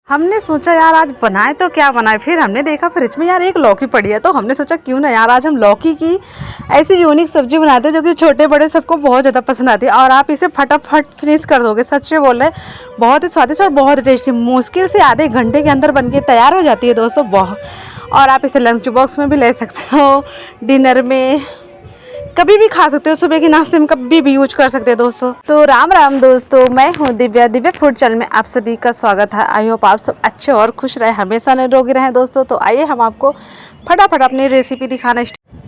हमने सोचा यार आज बनाए तो क्या बनाए। फिर हमने देखा फ्रिज में यार एक लौकी पड़ी है, तो हमने सोचा क्यों ना यार आज हम लौकी की ऐसी यूनिक सब्जी बनाते हैं जो कि छोटे बड़े सबको बहुत ज़्यादा पसंद आती है और आप इसे फटाफट फिनिश कर दोगे। सच में बोल रहे हैं, बहुत ही स्वादिष्ट और बहुत टेस्टी, मुश्किल से आधे घंटे के अंदर बनके तैयार हो जाती है दोस्तों। बहुत, और आप इसे लंच बॉक्स में भी ले सकते हो, डिनर में कभी भी खा सकते हो, सुबह के नाश्ते में कभी भी यूज कर सकते हैं दोस्तों। तो राम राम दोस्तों, मैं हूँ दिव्या, दिव्या फूड चैनल में आप सभी का स्वागत है। आई होप आप सब अच्छे और खुश रहे, हमेशा निरोगी रहें दोस्तों। तो आइए हम आपको फटाफट अपनी रेसिपी दिखाना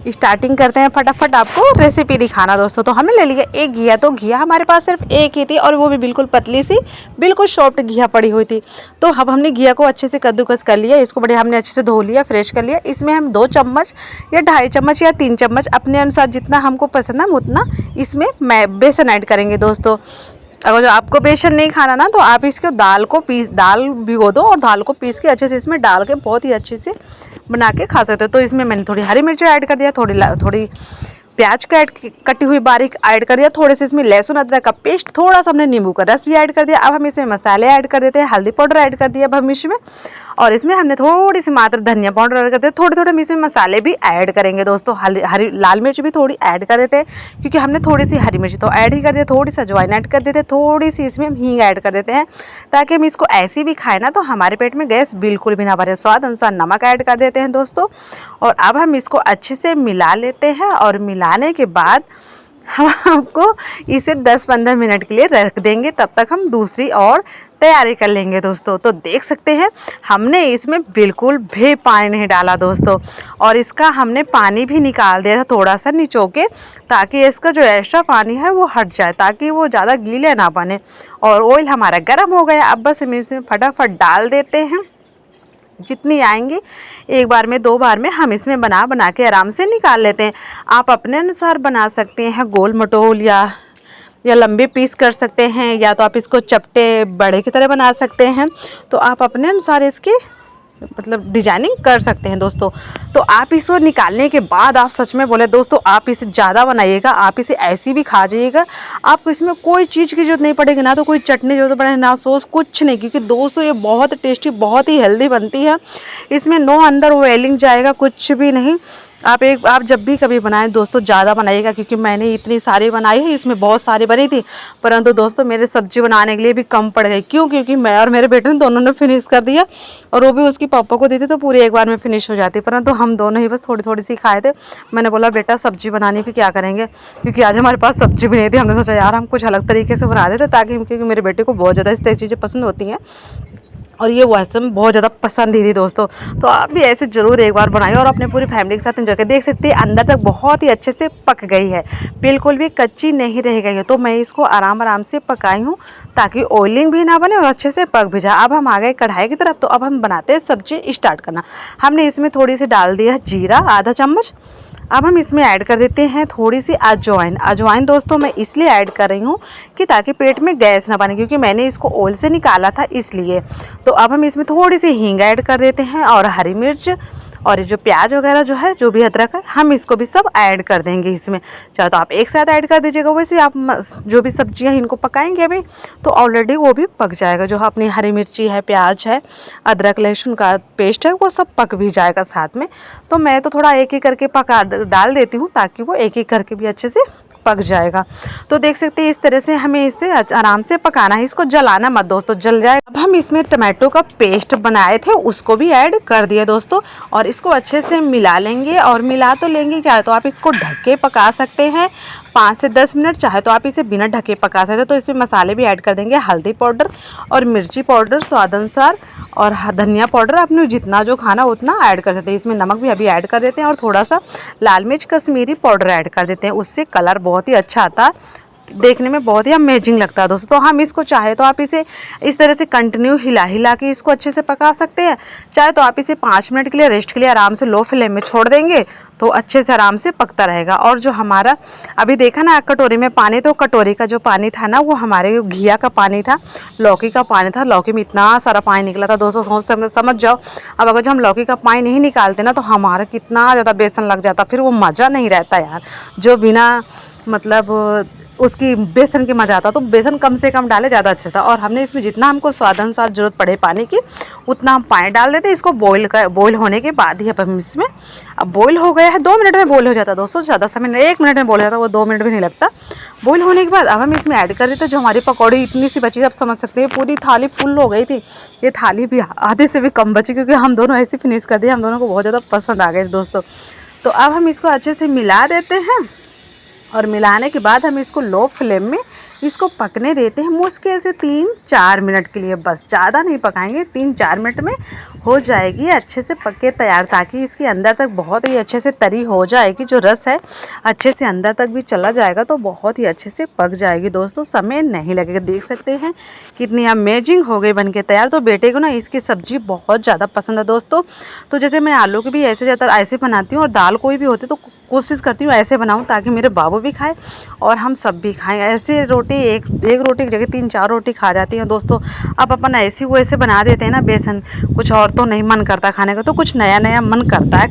स्टार्टिंग करते हैं। फटाफट आपको रेसिपी दिखाना दोस्तों। तो हमने ले लिया एक घिया, तो घिया हमारे पास सिर्फ एक ही थी और वो भी बिल्कुल पतली सी, बिल्कुल सॉफ्ट घिया पड़ी हुई थी। तो अब हमने घिया को अच्छे से कद्दूकस कर लिया, इसको बढ़िया हमने अच्छे से धो लिया, फ्रेश कर लिया। इसमें हम 2 चम्मच या 2.5 चम्मच या 3 चम्मच अपने अनुसार जितना हमको पसंद है उतना इसमें बेसन ऐड करेंगे दोस्तों। अगर जो आपको बेसन नहीं खाना ना, तो आप इसको दाल भिगो दो और दाल को पीस के अच्छे से इसमें डाल के बहुत ही अच्छे से बना के खा सकते हो। तो इसमें मैंने थोड़ी हरी मिर्च ऐड कर दिया, थोड़ी प्याज का कटी हुई बारीक ऐड कर दिया, थोड़े से इसमें लहसुन अदरक का पेस्ट, थोड़ा सा हमने नींबू का रस भी ऐड कर दिया। अब हम इसमें मसाले ऐड कर देते हैं, हल्दी पाउडर ऐड कर दिया अब हम इसमें, और इसमें हमने थोड़ी सी मात्र धनिया पाउडर ऐड कर दिया। थोड़े थोड़े हम इसमें मसाले भी ऐड करेंगे दोस्तों। हरी लाल मिर्च भी थोड़ी ऐड कर देते हैं, क्योंकि हमने थोड़ी सी हरी मिर्च तो ऐड ही कर दिया, थोड़ी सी अजवाइन ऐड कर देते हैं, थोड़ी सी इसमें हम हींग ऐड कर देते हैं, ताकि हम इसको ऐसी भी खाएं ना तो हमारे पेट में गैस बिल्कुल भी ना भरे। स्वाद अनुसार नमक ऐड कर देते हैं दोस्तों। और अब हम इसको अच्छे से मिला लेते हैं, और मिलाने के बाद हम आपको इसे 10-15 मिनट के लिए रख देंगे। तब तक हम दूसरी और तैयारी कर लेंगे दोस्तों। तो देख सकते हैं हमने इसमें बिल्कुल भी पानी नहीं डाला दोस्तों, और इसका हमने पानी भी निकाल दिया था थोड़ा सा निचो के, ताकि इसका जो एक्स्ट्रा पानी है वो हट जाए, ताकि वो ज़्यादा गीले ना बने। और ऑयल हमारा गर्म हो गया, अब बस हम इसमें फटाफट डाल देते हैं। जितनी आएंगी एक बार में 2 बार में हम इसमें बना के आराम से निकाल लेते हैं। आप अपने अनुसार बना सकते हैं, गोल मटोल या लंबे पीस कर सकते हैं, या तो आप इसको चपटे बड़े की तरह बना सकते हैं। तो आप अपने अनुसार इसकी डिजाइनिंग कर सकते हैं दोस्तों। तो आप इसको निकालने के बाद आप सच में बोले दोस्तों, आप इसे ज़्यादा बनाइएगा, आप इसे ऐसी भी खा जाइएगा, आपको इसमें कोई चीज़ की जरूरत नहीं पड़ेगी, ना तो कोई चटनी जरूरत पड़ेगी, ना सॉस, कुछ नहीं। क्योंकि दोस्तों ये बहुत टेस्टी, बहुत ही हेल्दी बनती है। इसमें नो अंदर ऑयलिंग जाएगा, कुछ भी नहीं। आप जब भी कभी बनाएं दोस्तों ज़्यादा बनाइएगा, क्योंकि मैंने इतनी सारी बनाई है, इसमें बहुत सारी बनी थी, परंतु दोस्तों मेरे सब्जी बनाने के लिए भी कम पड़ गई। क्यों? क्योंकि मैं और मेरे बेटे ने दोनों ने फिनिश कर दिया, और वो भी उसकी पापा को दी थी, तो पूरी एक बार में फिनिश हो जाती, परंतु हम दोनों ही बस थोड़ी थोड़ी सी खाए थे। मैंने बोला बेटा सब्जी बनानी भी क्या करेंगे, क्योंकि आज हमारे पास सब्जी भी नहीं थी। हमने सोचा यार हम कुछ अलग तरीके से बना देते, ताकि क्योंकि मेरे बेटे को बहुत ज़्यादा इस तरह चीज़ें पसंद होती हैं, और ये वैसे में बहुत ज़्यादा पसंद ही थी दोस्तों। तो आप भी ऐसे ज़रूर एक बार बनाइए और अपने पूरी फैमिली के साथ एंजॉय करें। देख सकते हैं अंदर तक बहुत ही अच्छे से पक गई है, बिल्कुल भी कच्ची नहीं रह गई है। तो मैं इसको आराम से पकाई हूँ, ताकि ऑयलिंग भी ना बने और अच्छे से पक भी जाए। अब हम आ गए कढ़ाई की तरफ। तो अब हम बनाते हैं सब्जी स्टार्ट करना। हमने इसमें थोड़ी सी डाल दिया जीरा, आधा चम्मच। अब हम इसमें ऐड कर देते हैं थोड़ी सी अजवाइन दोस्तों मैं इसलिए ऐड कर रही हूँ कि ताकि पेट में गैस ना बने, क्योंकि मैंने इसको ऑयल से निकाला था इसलिए। तो अब हम इसमें थोड़ी सी हींग ऐड कर देते हैं, और हरी मिर्च, और ये जो प्याज वगैरह जो है, जो भी अदरक है, हम इसको भी सब ऐड कर देंगे इसमें। चाहे तो आप एक साथ ऐड कर दीजिएगा, वैसे आप जो भी सब्जियां इनको पकाएंगे अभी, तो ऑलरेडी वो भी पक जाएगा। जो अपनी हरी मिर्ची है, प्याज है, अदरक लहसुन का पेस्ट है, वो सब पक भी जाएगा साथ में। तो मैं तो थोड़ा एक एक करके डाल देती हूँ, ताकि वो एक एक करके भी अच्छे से पक जाएगा। तो देख सकते हैं इस तरह से हमें इसे आराम से पकाना है, इसको जलाना मत दोस्तों, जल जाए। अब हम इसमें टमाटो का पेस्ट बनाए थे उसको भी ऐड कर दिया दोस्तों, और इसको अच्छे से मिला लेंगे। और मिला तो लेंगे, चाहे तो आप इसको ढक के पका सकते हैं 5 से 10 मिनट, चाहे तो आप इसे बिना ढके पका सकते हैं। तो इसमें मसाले भी ऐड कर देंगे, हल्दी पाउडर और मिर्ची पाउडर स्वाद अनुसार, और धनिया पाउडर अपने जितना जो खाना उतना ऐड कर सकते हैं। इसमें नमक भी अभी ऐड कर देते हैं, और थोड़ा सा लाल मिर्च कश्मीरी पाउडर ऐड कर देते हैं, उससे कलर बहुत ही अच्छा आता है, देखने में बहुत ही अमेजिंग लगता है दोस्तों। तो हम इसको चाहे तो आप इसे इस तरह से कंटिन्यू हिला के इसको अच्छे से पका सकते हैं, चाहे तो आप इसे 5 मिनट के लिए रेस्ट के लिए आराम से लो फ्लेम में छोड़ देंगे, तो अच्छे से आराम से पकता रहेगा। और जो हमारा अभी देखा ना कटोरी में पानी, तो कटोरी का जो पानी था ना, वो हमारे घिया का पानी था, लौकी का पानी था। लौकी में इतना सारा पानी निकला था दोस्तों, समझ जाओ। अब अगर जो हम लौकी का पानी नहीं निकालते ना, तो हमारा कितना ज़्यादा बेसन लग जाता, फिर वो मज़ा नहीं रहता यार। जो बिना उसकी बेसन की मज़ा आता। तो बेसन कम से कम डाले, ज़्यादा अच्छा था। और हमने इसमें जितना हमको स्वादानुसार ज़रूरत पड़े पानी की उतना हम पानी डाल देते। इसको बॉईल होने के बाद ही अब हम इसमें, अब बॉईल हो गया है, 2 मिनट में बॉईल हो जाता है दोस्तों, ज़्यादा समय नहीं, 1 मिनट में बॉईल हो जाता है, वो 2 मिनट भी नहीं लगता। बॉईल होने के बाद अब हम इसमें ऐड कर देते हैं जो हमारी पकौड़ी इतनी सी बची, आप समझ सकते हैं पूरी थाली फुल हो गई थी। ये थाली भी आधे से भी कम बची क्योंकि हम दोनों ऐसे फिनिश कर दिए, हम दोनों को बहुत ज़्यादा पसंद आ गए दोस्तों। तो अब हम इसको अच्छे से मिला देते हैं और मिलाने के बाद हम इसको लो फ्लेम में इसको पकने देते हैं मुश्किल से 3-4 मिनट के लिए, बस ज़्यादा नहीं पकाएंगे, 3-4 मिनट में हो जाएगी अच्छे से पक के तैयार, ताकि इसके अंदर तक बहुत ही अच्छे से तरी हो जाएगी, जो रस है अच्छे से अंदर तक भी चला जाएगा तो बहुत ही अच्छे से पक जाएगी दोस्तों, समय नहीं लगेगा। देख सकते हैं कितनी अमेजिंग हो गई बनके तैयार। तो बेटे को ना इसकी सब्ज़ी बहुत ज़्यादा पसंद है दोस्तों। तो जैसे मैं आलू की भी ऐसे ज़्यादातर ऐसे बनाती हूँ और दाल कोई भी होती तो कोशिश करती हूँ ऐसे बनाऊँ ताकि मेरे बाबू भी खाए और हम सब भी खाएँ। ऐसे रोटी एक रोटी की जगह 3-4 रोटी खा जाती हैं दोस्तों। अब अपन ऐसी वैसे बना देते हैं ना बेसन, कुछ और तो नहीं मन करता खाने का, तो कुछ नया नया मन करता है